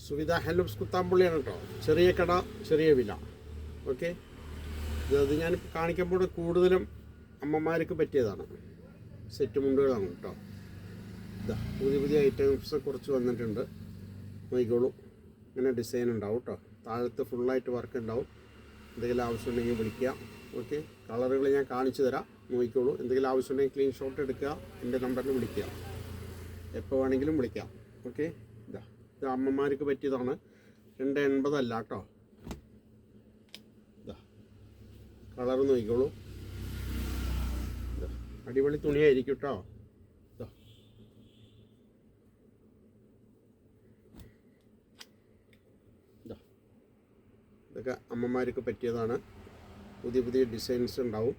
Suvidha handlooms കുത്താമ്പുള്ളിയാണ് കേട്ടോ. ചെറിയ കട ചെറിയ വില. ഓക്കെ, ഇത് ഞാൻ കാണിക്കുമ്പോൾ കൂടുതലും അമ്മമാർക്ക് പറ്റിയതാണ്. സെറ്റ് മുണ്ടുകളാണ് കേട്ടോ. ഇതാ പുതിയ പുതിയ ഐറ്റംസ് കുറച്ച് വന്നിട്ടുണ്ട്. നോക്കിക്കോളൂ, ഇങ്ങനെ ഡിസൈൻ ഉണ്ടാവും കേട്ടോ. താഴത്ത് ഫുള്ളായിട്ട് വർക്ക് ഉണ്ടാവും. എന്തെങ്കിലും ആവശ്യമുണ്ടെങ്കിൽ വിളിക്കുക. ഓക്കെ, കളറുകൾ ഞാൻ കാണിച്ചു തരാം, നോക്കിക്കോളൂ. എന്തെങ്കിലും ആവശ്യമുണ്ടെങ്കിൽ ക്ലീൻ ഷോട്ട് എടുക്കുക, എൻ്റെ നമ്പറിൽ വിളിക്കുക, എപ്പോൾ വേണമെങ്കിലും വിളിക്കാം. ഓക്കെ, ഇത് അമ്മമാർക്ക് പറ്റിയതാണ്. 280 അല്ല കേട്ടോ. ഇതാ കളർ നോക്കിക്കോളൂ. അടിപൊളി തുണിയായിരിക്കും കേട്ടോ. ഇതൊക്കെ അമ്മമാർക്ക് പറ്റിയതാണ്. പുതിയ പുതിയ ഡിസൈൻസ് ഉണ്ടാവും.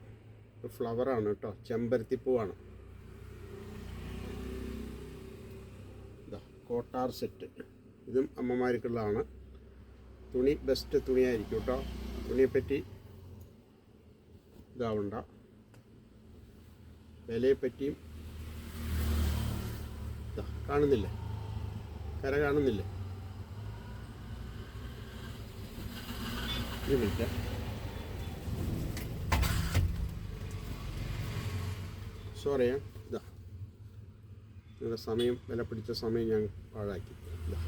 ഫ്ലവറാണ് കേട്ടോ, ചെമ്പരത്തിപ്പൂവാണ്. ഇതാ കോട്ടാർ സെറ്റ്, ഇതും അമ്മമാർക്കുള്ളതാണ്. തുണി ബെസ്റ്റ് തുണിയായിരിക്കും കേട്ടോ. തുണിയെപ്പറ്റി ഇതാവണ്ട, വിലയെപ്പറ്റിയും ഇതാ കാണുന്നില്ലേ, കര കാണുന്നില്ലേ. ഒരു മിനിറ്റ്, സോറി. ഇതാ നിങ്ങളുടെ സമയം, വില പിടിച്ച സമയം ഞാൻ പാഴാക്കി. ഇതാ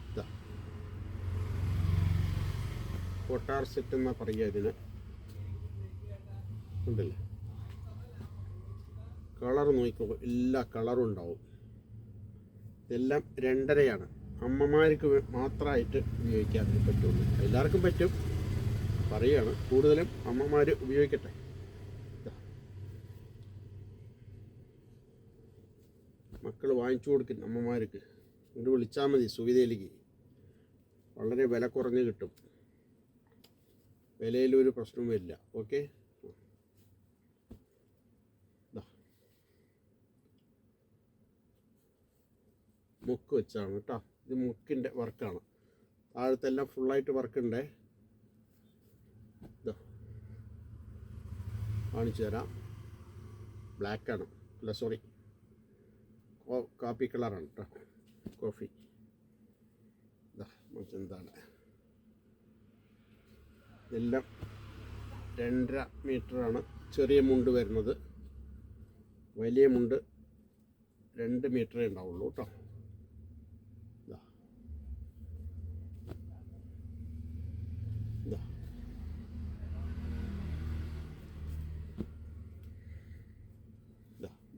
ഇതാ കൊട്ടാർ സെറ്റ് എന്നാ പറയുക ഇതിന്. ഉണ്ടല്ലേ, കളർ നോക്കിക്കോ, എല്ലാ കളറും ഉണ്ടാവും. ഇതെല്ലാം 2.5 അമ്മമാർക്ക് മാത്രമായിട്ട് ഉപയോഗിക്കാൻ പറ്റുള്ളൂ. എല്ലാവർക്കും പറ്റും പറയുകയാണ്, കൂടുതലും അമ്മമാർ ഉപയോഗിക്കട്ടെ. മക്കൾ വാങ്ങിച്ചു കൊടുക്കും അമ്മമാർക്ക്. ഇങ്ങോട്ട് വിളിച്ചാൽ മതി സുവിധയിലേക്ക്. വളരെ വില കുറഞ്ഞ് കിട്ടും, വിലയിലൊരു പ്രശ്നവും വരില്ല. ഓക്കെ, മുക്ക് വെച്ചാണ് കേട്ടോ. ഇത് മുക്കിൻ്റെ വർക്കാണ്. താഴത്തെല്ലാം ഫുള്ളായിട്ട് വർക്കുണ്ടേ. ഇതാ കാണിച്ചു തരാം. ബ്ലാക്കാണ്, അല്ല സോറി, കാപ്പി കളറാണ് കേട്ടോ, കോഫി. ഇതാ എന്താണ്, ഇതെല്ലാം 2.5 മീറ്ററാണ് ചെറിയ മുണ്ട് വരുന്നത്. വലിയ മുണ്ട് 2 മീറ്ററേ ഉണ്ടാവുള്ളൂ കേട്ടോ.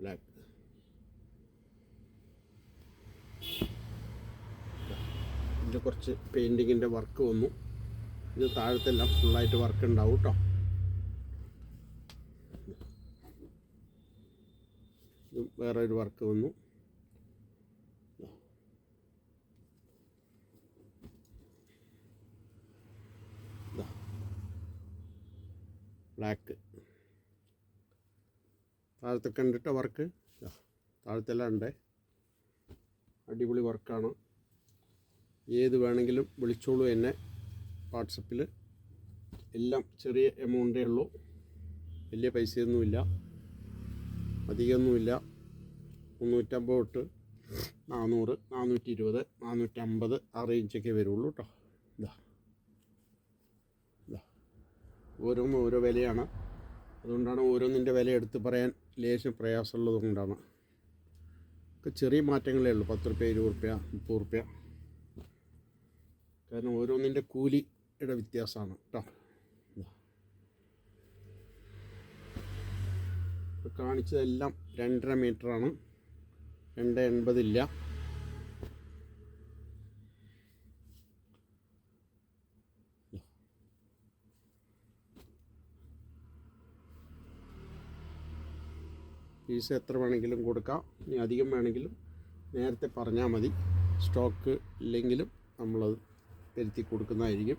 ബ്ലാക്ക്, ഇതിൽ കുറച്ച് പെയിൻറ്റിങ്ങിൻ്റെ വർക്ക് വന്നു. ഇത് താഴത്തെല്ലാം ഫുള്ളായിട്ട് വർക്ക് ഉണ്ടാവും കേട്ടോ. ഇത് വേറെ ഒരു വർക്ക് വന്നു. ബ്ലാക്ക് താഴത്തെ കണ്ടിട്ട് വർക്ക്, താഴത്തെല്ലാം ഉണ്ട്. അടിപൊളി വർക്കാണ്. ഏത് വേണമെങ്കിലും വിളിച്ചോളൂ എന്നെ വാട്സപ്പിൽ. എല്ലാം ചെറിയ എമൗണ്ടേ ഉള്ളൂ, വലിയ പൈസയൊന്നുമില്ല, അധികമൊന്നുമില്ല. 350 തൊട്ട് 400, 420, 450 ആ റേഞ്ചൊക്കെ വരുള്ളൂ കേട്ടോ. ഇതാ ഓരോന്നും ഓരോ വിലയാണ്. അതുകൊണ്ടാണ് ഓരോന്നിൻ്റെ വില എടുത്ത് പറയാൻ ലേശം പ്രയാസമുള്ളത് കൊണ്ടാണ്. ഒക്കെ ചെറിയ മാറ്റങ്ങളേ ഉള്ളൂ, 10 രൂപ, 20 രൂപ, 30 രൂപ. കാരണം ഓരോന്നിൻ്റെ കൂലിയുടെ വ്യത്യാസമാണ് കേട്ടോ. ഇപ്പോൾ കാണിച്ചതെല്ലാം 2.5 മീറ്ററാണ്, 2.80 ഇല്ല. പീസ് എത്ര വേണമെങ്കിലും കൊടുക്കാം. ഇനി അധികം വേണമെങ്കിലും നേരത്തെ പറഞ്ഞാൽ മതി. സ്റ്റോക്ക് ഇല്ലെങ്കിലും നമ്മളത് വരുത്തി കൊടുക്കുന്നതായിരിക്കും.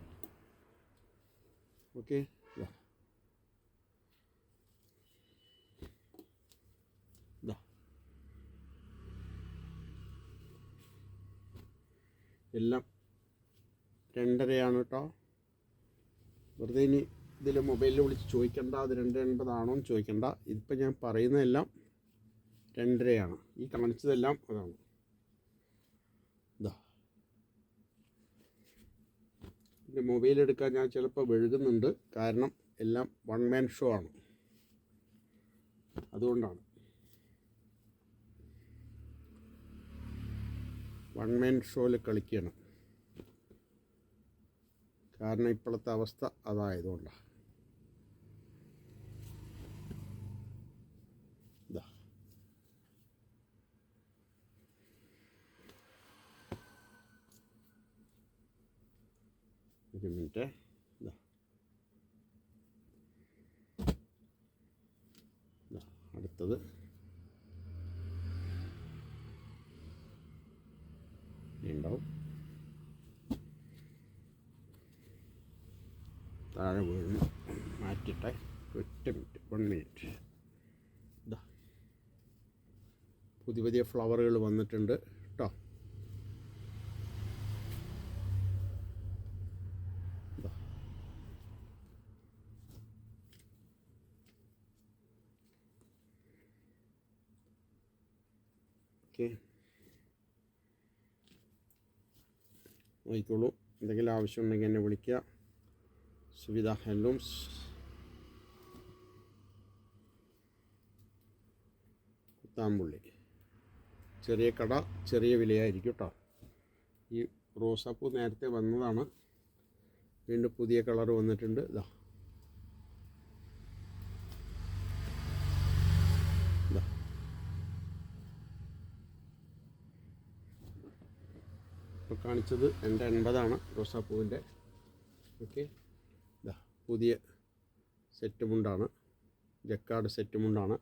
ഓക്കെ, എല്ലാം 2.5 കേട്ടോ. വെറുതെ ഇനി ഇതിൽ മൊബൈലിൽ വിളിച്ച് ചോദിക്കണ്ട, അത് 2.80 ആണോ എന്ന് ചോദിക്കണ്ട. ഇതിപ്പോൾ ഞാൻ പറയുന്നതെല്ലാം 2.5. ഈ കാണിച്ചതെല്ലാം അതാണ്. എൻ്റെ മൊബൈൽ എടുക്കാൻ ഞാൻ ചിലപ്പോൾ വഴുകുന്നുണ്ട്, കാരണം എല്ലാം വൺ മാൻ ഷോ ആണ്, അതുകൊണ്ടാണ്. വൺ മാൻ ഷോയിൽ കളിക്കണം, കാരണം ഇപ്പോഴത്തെ അവസ്ഥ അതായതുകൊണ്ടാണ്. ഇതാ ഒരു മിനിറ്റ്. ഇതാ അടുത്തത് ഉണ്ടാവും, താഴെ വീഴുന്നു. മാറ്റിട്ടെ, 1 മിനിറ്റ്. ഇതാ പുതിയ ഫ്ലവറുകൾ വന്നിട്ടുണ്ട് കേട്ടോ. ഓക്കെ, നോക്കിക്കോളൂ. എന്തെങ്കിലും ആവശ്യമുണ്ടെങ്കിൽ എന്നെ വിളിക്കുക. സുവിധ ഹാൻഡ്ലൂംസ്, കുത്താമ്പുള്ളി. ചെറിയ കട, ചെറിയ വിലയായിരിക്കും കേട്ടോ. ഈ റോസാപ്പൂ നേരത്തെ വന്നതാണ്, വീണ്ടും പുതിയ കളർ വന്നിട്ടുണ്ട്. ഇതാ ഇതാ ഇപ്പോൾ കാണിച്ചത് എൻ്റെ 80 റോസാപ്പൂവിൻ്റെ. ഓക്കെ, ഇതാ പുതിയ സെറ്റ് മുണ്ടാണ്, ജക്കാർഡ് സെറ്റ് മുണ്ടാണ്.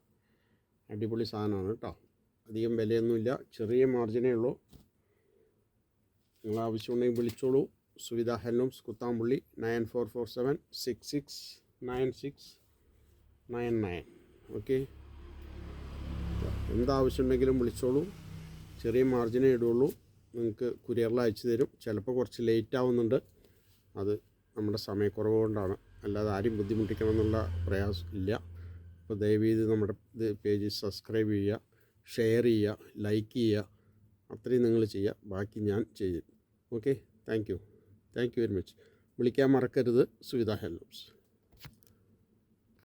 അടിപൊളി സാധനമാണ് കേട്ടോ. അധികം വിലയൊന്നുമില്ല, ചെറിയ മാർജിനേ ഉള്ളൂ. നിങ്ങൾ ആവശ്യമുണ്ടെങ്കിൽ വിളിച്ചോളൂ. സുവിധ ഹാൻഡ്ലൂംസ്, കുത്താമ്പുള്ളി, 9447669699. ഓക്കെ, എന്താവശ്യമുണ്ടെങ്കിലും വിളിച്ചോളൂ. ചെറിയ മാർജിനേ ഇടുള്ളൂ. നിങ്ങൾക്ക് കുരിയറിൽ അയച്ചു തരും. ചിലപ്പോൾ കുറച്ച് ലേറ്റ് ആവുന്നുണ്ട്, അത് നമ്മുടെ സമയക്കുറവ് കൊണ്ടാണ്, അല്ലാതെ ആരും ബുദ്ധിമുട്ടിക്കണം എന്നുള്ള പ്രയാസം ഇല്ല. അപ്പോൾ ദയവീത് നമ്മുടെ പേജ് സബ്സ്ക്രൈബ് ചെയ്യുക, ഷെയർ ചെയ്യുക, ലൈക്ക് ചെയ്യുക. അത്രയും നിങ്ങൾ ചെയ്യുക, ബാക്കി ഞാൻ ചെയ്യും. Okay, thank you very much. വിളിക്കാൻ മറക്കരുത്. സുവിധ ഹാൻഡ്ലൂംസ്.